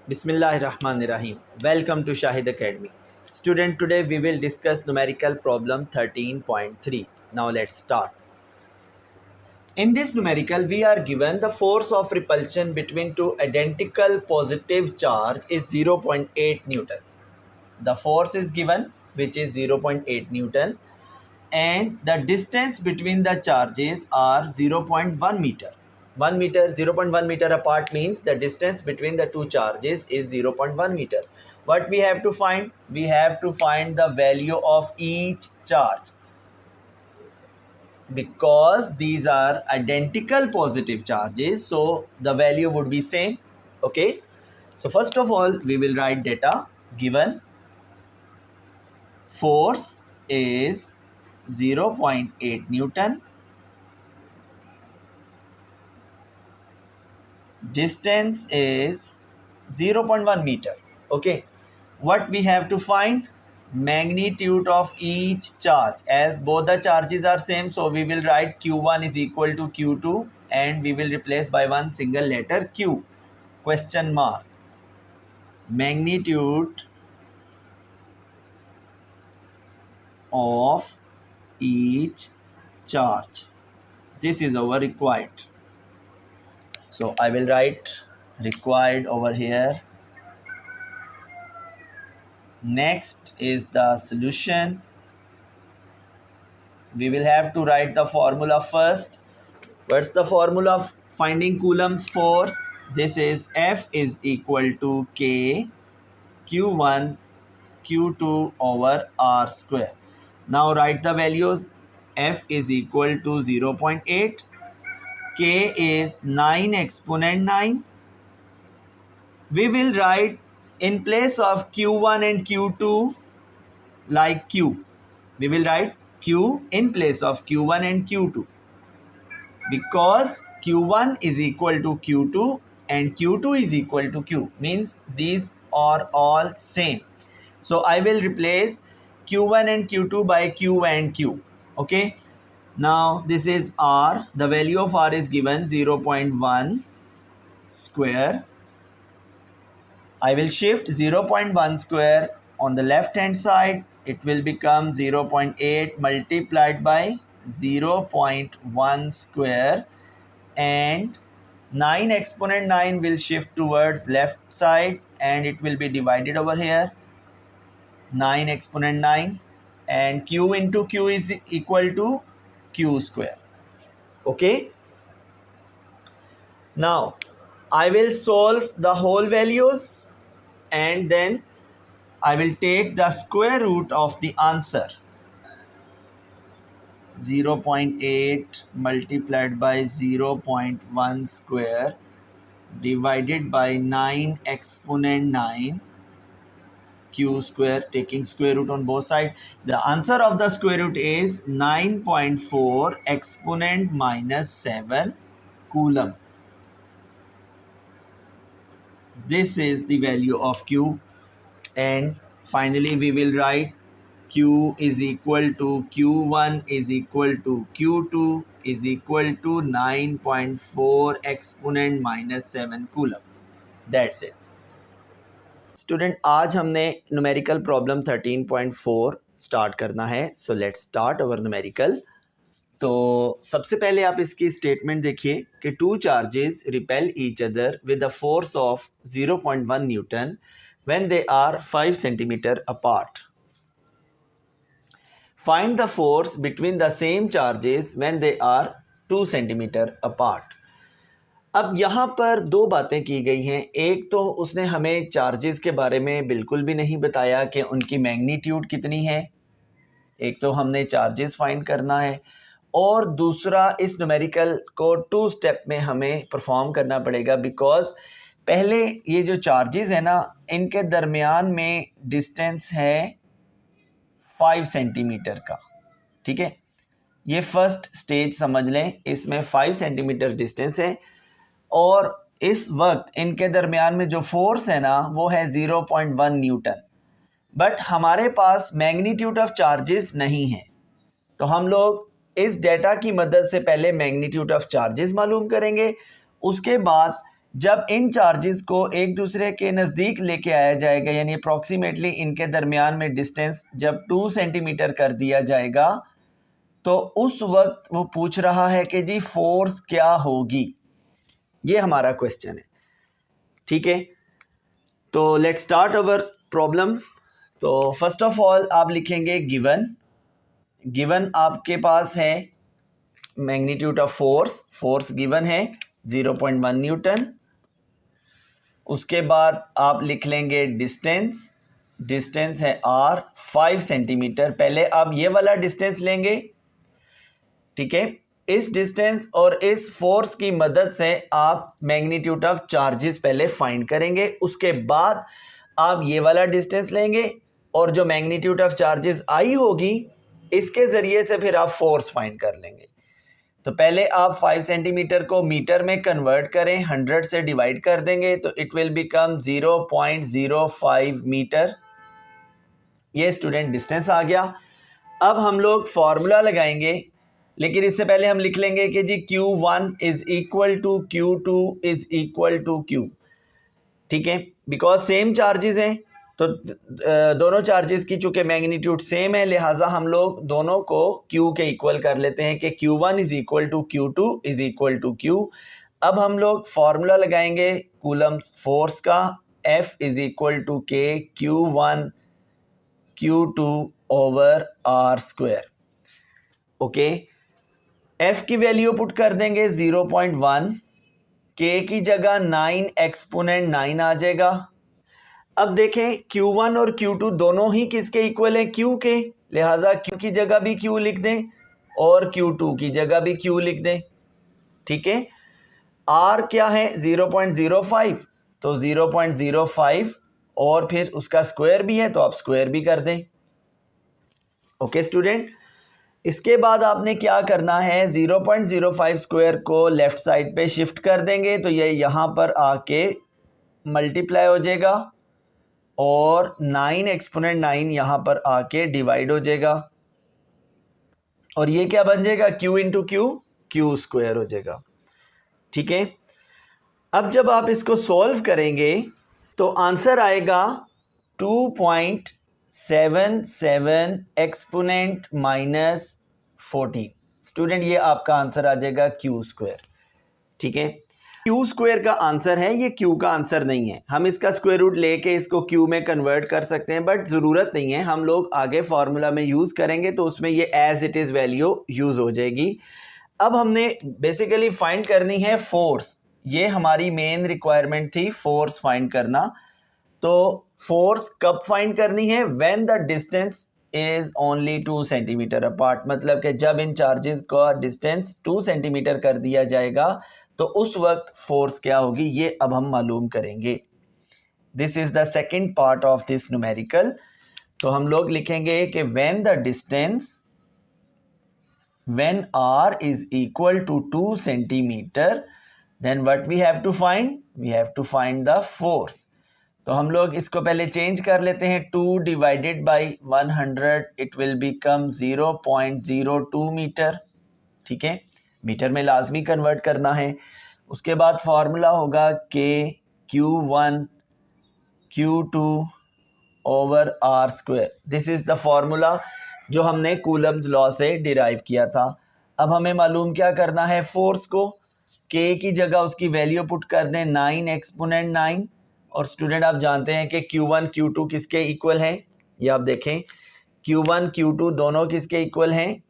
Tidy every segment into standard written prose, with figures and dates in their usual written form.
Bismillahirrahmanirrahim. Welcome to Shahid Academy. Student, today we will discuss numerical problem 13.3. Now let's start. In this numerical, we are given the force of repulsion between two identical positive charge is 0.8 Newton. The force is given, which is 0.8 Newton, and the distance between the charges are 0.1 meter. 1 meter, 0.1 meter apart means the distance between the two charges is 0.1 meter. What we have to find? We have to find the value of each charge, because these are identical positive charges, so the value would be same. Okay, so first of all we will write data. Given force is 0.8 Newton, distance is 0.1 meter. Okay, what we have to find? Magnitude of each charge. As both the charges are same, so we will write q1 is equal to q2 and we will replace by one single letter q. Question mark. Magnitude of each charge. This is our required. So I will write required over here. Next is the solution. We will have to write the formula first. What's the formula of finding Coulomb's force? This is F is equal to K Q1 Q2 over R square. Now write the values. F is equal to 0.8. K is 9 exponent 9. We will write in place of Q1 and Q2 like Q. We will write Q in place of Q1 and Q2, because Q1 is equal to Q2 and Q2 is equal to Q, means these are all same. So I will replace Q1 and Q2 by Q and Q. Okay, now this is R. The value of R is given 0.1 square. I will shift 0.1 square on the left hand side. It will become 0.8 multiplied by 0.1 square, and 9 exponent 9 will shift towards left side and it will be divided over here. 9 exponent 9, and q into q is equal to q square. Okay, now I will solve the whole values and then I will take the square root of the answer. 0.8 multiplied by 0.1 square divided by 9 exponent 9 q square, taking square root on both sides. The answer of the square root is 9.4 exponent minus 7 coulomb. This is the value of q, and finally we will write q is equal to q1 is equal to q2 is equal to 9.4 exponent minus 7 coulomb. That's it. Student, आज हमने numerical problem 13.4 start करना है. So let's start our numerical. तो सबसे पहले आप इसकी statement देखिए कि two charges repel each other with the force of 0.1 newton when they are 5 centimetre apart. Find the force between the same charges when they are 2 centimetre apart. अब यहाँ पर दो बातें की गई हैं. एक तो उसने हमें चार्जेस के बारे में बिल्कुल भी नहीं बताया कि उनकी मैग्नीट्यूड कितनी है. एक तो हमने चार्जेस फाइंड करना है, और दूसरा इस न्यूमेरिकल को 2 स्टेप में हमें परफॉर्म करना पड़ेगा, बिकॉज पहले ये जो चार्जेस है ना, इनके दरमियान में डिस्टेंस है 5 सेंटीमीटर का. ठीक है, ये फर्स्ट स्टेज समझ लें. इसमें 5 सेंटीमीटर डिस्टेंस है और इस वक्त इनके दरमियान में जो फोर्स है ना वो है 0.1 न्यूटन. बट हमारे पास मैग्नीट्यूड ऑफ चार्जेस नहीं है, तो हम लोग इस डेटा की मदद से पहले मैग्नीट्यूड ऑफ चार्जेस मालूम करेंगे. उसके बाद जब इन चार्जेस को एक दूसरे के नज़दीक लेके आया जाएगा, यानी अप्रॉक्सीमेटली इनके दरमियान में डिस्टेंस जब 2 सेंटीमीटर कर दिया जाएगा, तो उस वक्त वो पूछ रहा है कि जी फोर्स क्या होगी। ये हमारा क्वेश्चन है, ठीक है। तो लेट्स स्टार्ट अवर प्रॉब्लम। तो फर्स्ट ऑफ ऑल आप लिखेंगे गिवन आपके पास है मैग्नीट्यूड ऑफ फोर्स गिवन है 0.1 न्यूटन। उसके बाद आप लिख लेंगे डिस्टेंस है r 5 सेंटीमीटर। पहले आप ये वाला डिस्टेंस लेंगे, ठीक है। इस डिस्टेंस और इस फोर्स की मदद से आप मैग्नीट्यूड ऑफ चार्जेस पहले फाइंड करेंगे। उसके बाद आप ये वाला डिस्टेंस लेंगे और जो मैग्नीट्यूड ऑफ चार्जेस आई होगी इसके ज़रिए से फिर आप फोर्स फाइंड कर लेंगे। तो पहले आप 5 सेंटीमीटर को मीटर में कन्वर्ट करें, 100 से डिवाइड कर देंगे तो इट विल बिकम 0.05 मीटर। ये स्टूडेंट डिस्टेंस आ गया। अब हम लोग फॉर्मूला लगाएंगे, लेकिन इससे पहले हम लिख लेंगे कि जी Q1 is equal to Q2 is equal to Q, ठीक है। बिकॉज सेम चार्जेस हैं, तो दोनों चार्जेस की चूंकि मैग्नीट्यूड सेम है, लिहाजा हम लोग दोनों को Q के इक्वल कर लेते हैं कि Q1 is equal to Q2 is equal to Q। अब हम लोग फॉर्मूला लगाएंगे कूलम्स फोर्स का, F is equal to K Q1 Q2 over R square. Okay, F की वैल्यू पुट कर देंगे 0.1, K की जगह 9 एक्सपोनेंट 9 आ जाएगा। अब देखें Q1 और Q2 दोनों ही किसके इक्वल हैं? Q के, लिहाजा Q की जगह भी Q लिख दें और Q2 की जगह भी Q लिख दें, ठीक है। R क्या है? 0.05, तो 0.05 और फिर उसका स्क्वायर भी है तो आप स्क्वायर भी कर दें। ओके स्टूडेंट, इसके बाद आपने क्या करना है, 0.05 स्क्वायर को लेफ्ट साइड पे शिफ्ट कर देंगे तो ये यहाँ पर आके मल्टीप्लाई हो जाएगा और 9 एक्सपोनेंट 9 यहाँ पर आके डिवाइड हो जाएगा और ये क्या बन जाएगा? Q इंटू Q स्क्वायर हो जाएगा, ठीक है। अब जब आप इसको सॉल्व करेंगे तो आंसर आएगा 2.77 एक्सपोनेंट माइनस 14। स्टूडेंट ये आपका आंसर आ जाएगा Q स्क्वायर, ठीक है। Q स्क्वायर का आंसर है, ये Q का आंसर नहीं है। हम इसका स्क्वायर रूट लेके इसको Q में कन्वर्ट कर सकते हैं, बट ज़रूरत नहीं है, हम लोग आगे फार्मूला में यूज़ करेंगे तो उसमें ये as it is value use हो जाएगी। अब हमने बेसिकली फाइंड करनी है फोर्स, ये हमारी मेन रिक्वायरमेंट थी, फोर्स फाइंड करना। तो फोर्स कब फाइंड करनी है? When the distance is only 2 centimetre apart, मतलब कि जब इन चार्जेस का डिस्टेंस 2 सेंटीमीटर कर दिया जाएगा तो उस वक्त फोर्स क्या होगी, ये अब हम मालूम करेंगे। This is the second part of this numerical. तो हम लोग लिखेंगे कि when the distance, when r is equal to 2 centimeter, then what we have to find? We have to find the force. तो हम लोग इसको पहले चेंज कर लेते हैं, 2 divided by 100 it will become 0.02 metre, ठीक है। मीटर में लाजमी कन्वर्ट करना है। उसके बाद फार्मूला होगा K Q1 Q2 over R square. This is the formula जो हमने कूलम्स लॉ से डिराइव किया था। अब हमें मालूम क्या करना है, फोर्स को K की जगह उसकी वैल्यू पुट कर दें 9 एक्सपोनेंट 9, और स्टूडेंट आप जानते हैं कि Q1 Q2 किसके इक्वल हैं, ये आप देखें Q1 Q2 दोनों किसके इक्वल हैं?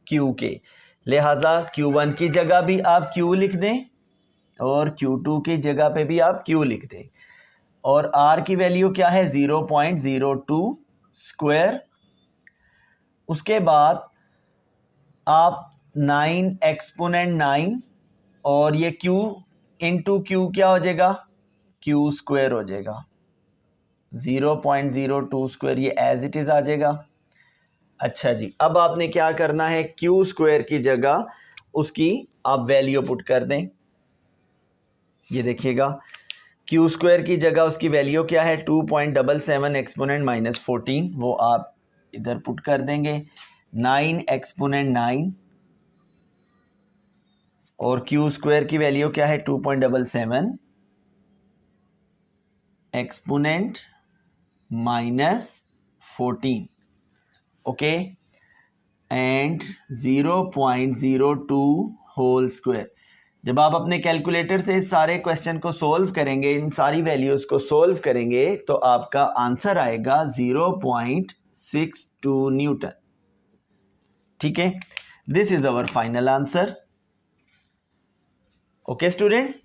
Q के, लिहाजा Q1 की जगह भी आप Q लिख दें और Q2 की जगह पे भी आप Q लिख दें, और R की वैल्यू क्या है? 0.02 स्क्वायर। उसके बाद आप 9 एक्सपोनेंट 9 और ये Q इंटू Q क्या हो जाएगा? Q स्क्वायर हो जाएगा, 0.02 स्क्वायर, ये एज इट इज़ आ जाएगा। अच्छा जी, अब आपने क्या करना है, Q स्क्वायर की जगह उसकी आप वैल्यू पुट कर दें। ये देखिएगा Q स्क्वायर की जगह उसकी वैल्यू क्या है? 2.77 एक्सपोनेंट माइनस 14, वो आप इधर पुट कर देंगे। 9 एक्सपोनेंट 9 और Q स्क्वायर की वैल्यू क्या है? 2.77 exponent -14, okay, and 0.02 whole square. जब आप अपने कैलकुलेटर से इस सारे क्वेश्चन को सोल्व करेंगे, इन सारी वैल्यूज को सोल्व करेंगे, तो आपका आंसर आएगा 0.62 न्यूटन। ठीक है, this is our final answer. Okay student.